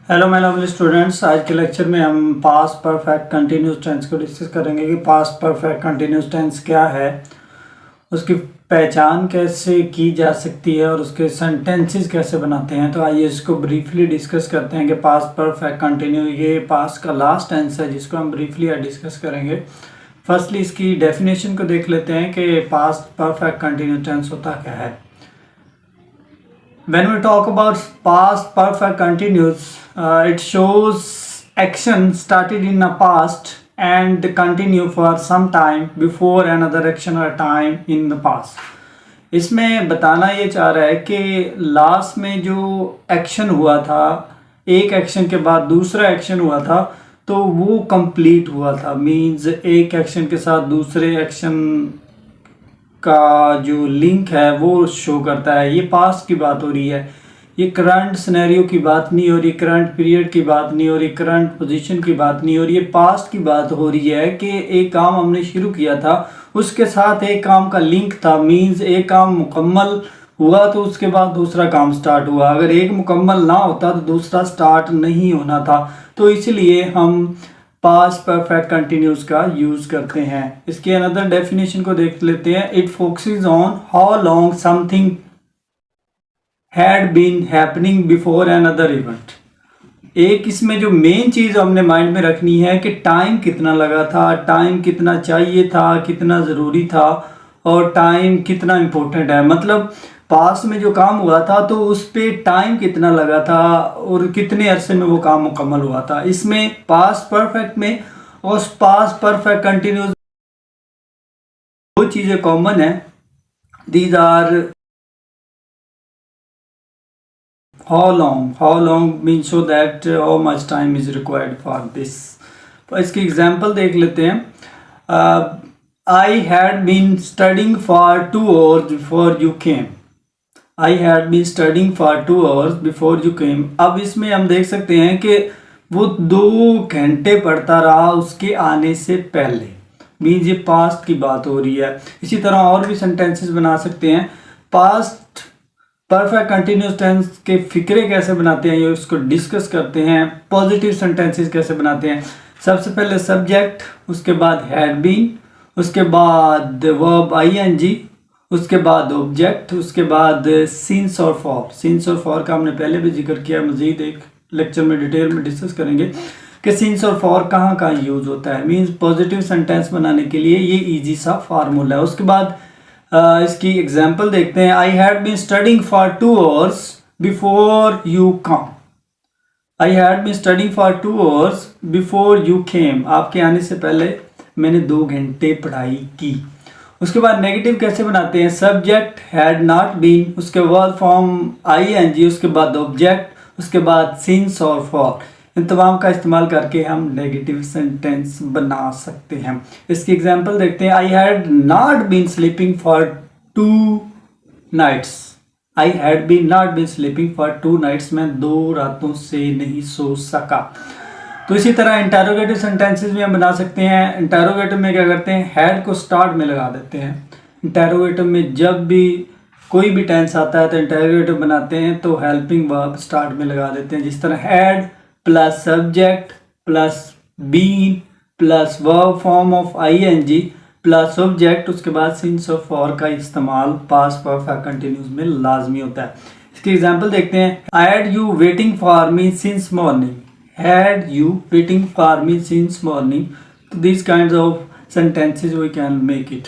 Hello my lovely students, आज के lecture में हम पास्ट परफेक्ट कंटिन्यूस टेंस को डिस्कस करेंगे कि पास्ट परफेक्ट कंटिन्यूस टेंस क्या है, उसकी पहचान कैसे की जा सकती है और उसके सेंटेंसेस कैसे बनाते हैं। तो आइए इसको ब्रीफली डिस्कस करते हैं कि पास्ट परफेक्ट कंटिन्यू ये पास्ट का लास्ट टेंस है जिसको हम ब्रीफली डिस्कस करेंगे। फर्स्टली इसकी डेफिनेशन को देख लेते हैं कि पास्ट परफेक्ट कंटिन्यूस टेंस होता क्या है। When we talk about past perfect continuous, it shows action started in the past and continue for some time before another action or time in the past. इसमें बताना ये चाह रहा है कि लास्ट में जो एक्शन हुआ था, एक एक्शन के बाद दूसरा एक्शन हुआ था तो वो कंप्लीट हुआ था। मींस एक एक्शन के साथ दूसरे एक्शन का जो लिंक है वो शो करता है। ये पास्ट की बात हो रही है, ये करंट सिनेरियो की बात नहीं हो रही, करंट पीरियड की बात नहीं हो रही, करंट पोजीशन की बात नहीं हो रही, ये पास्ट की बात हो रही है कि एक काम हमने शुरू किया था, उसके साथ एक काम का लिंक था। मींस एक काम मुकम्मल हुआ तो उसके बाद दूसरा काम स्टार्ट हुआ। अगर एक मुकम्मल ना होता तो दूसरा स्टार्ट नहीं होना था। तो इसलिए हम पास्ट परफेक्ट कंटिन्यूस का यूज करते हैं। इसके अनदर डेफिनेशन को देख लेते हैं। It focuses on how long something had been happening before another event. एक इसमें जो मेन चीज हमने माइंड में रखनी है कि टाइम कितना लगा था, टाइम कितना चाहिए था, कितना जरूरी था और टाइम कितना इम्पोर्टेंट है। मतलब पास्ट में जो काम हुआ था तो उस पे टाइम कितना लगा था और कितने अरसे में वो काम मुकम्मल हुआ था। इसमें पास्ट परफेक्ट में और पास्ट परफेक्ट कंटिन्यूस दो चीजें कॉमन है। These are how long means so that how much time is required for this. तो इसकी एग्जांपल देख लेते हैं। I had been studying for 2 hours before you came. I had been studying for 2 hours before you came। अब इसमें हम देख सकते हैं कि वो 2 घंटे पढ़ता रहा उसके आने से पहले। मीन्स ये पास्ट की बात हो रही है। इसी तरह और भी सेंटेंसेस बना सकते हैं। पास्ट परफेक्ट कंटिन्यूस टेंस के फिक्रे कैसे बनाते हैं ये उसको डिस्कस करते हैं। पॉजिटिव सेंटेंसेस कैसे बनाते हैं। सबसे पहले सब्जेक्ट, उसके बाद हैड बीन, उसके बाद वर्ब ing, उसके बाद ऑब्जेक्ट, उसके बाद सिंस और फॉर। सिंस और फॉर का हमने पहले भी जिक्र किया, मजीद एक लेक्चर में डिटेल में डिस्कस करेंगे कि सिंस और फॉर कहाँ कहाँ यूज होता है। मींस पॉजिटिव सेंटेंस बनाने के लिए ये इजी सा फार्मूला है। उसके बाद इसकी एग्जांपल देखते हैं। I had been studying for 2 hours before you come. I had been studying for 2 hours before you came. आपके आने से पहले मैंने 2 घंटे पढ़ाई की। उसके बाद नेगेटिव कैसे बनाते हैं। सब्जेक्ट हैड नॉट बीन, उसके वर्ब फॉर्म ing, उसके बाद ऑब्जेक्ट, उसके बाद सिंस और फॉर। इन तमाम का इस्तेमाल करके हम नेगेटिव सेंटेंस बना सकते हैं। इसकी एग्जांपल देखते हैं। I had not been sleeping for 2 nights। I had been not been sleeping for 2 nights। मैं 2 रातों से नहीं सो सका। तो इसी तरह इंटरोगेटिव सेंटेंसेस भी हम बना सकते हैं। इंटरोगेटिव में क्या करते हैं, हैड को स्टार्ट में लगा देते हैं। इंटरोगेटिव में जब भी कोई भी टेंस आता है तो इंटरोगेटिव बनाते हैं तो हेल्पिंग वर्ब स्टार्ट में लगा देते हैं। जिस तरह had plus subject plus been plus verb form of ing plus object, उसके बाद सिंस और फॉर का इस्तेमाल पास्ट परफेक्ट कंटिन्यूस में लाजमी होता है। इसकी एग्जाम्पल देखते हैं। I had you waiting for me since morning. Had you waiting for me since morning। तो these kinds of sentences we can make it।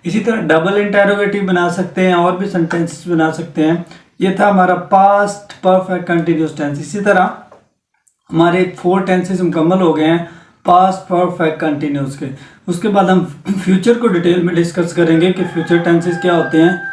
इसी तरह डबल इंटरोगेटिव बना सकते हैं और भी सेंटेंसेस बना सकते हैं। ये था हमारा पास्ट परफेक्ट कंटिन्यूस टेंस। इसी तरह हमारे 4 टेंसेस मुकम्मल हो गए हैं पास्ट परफेक्ट कंटिन्यूस के। उसके बाद हम फ्यूचर को डिटेल में डिस्कस करेंगे कि फ्यूचर टेंसेस क्या होते हैं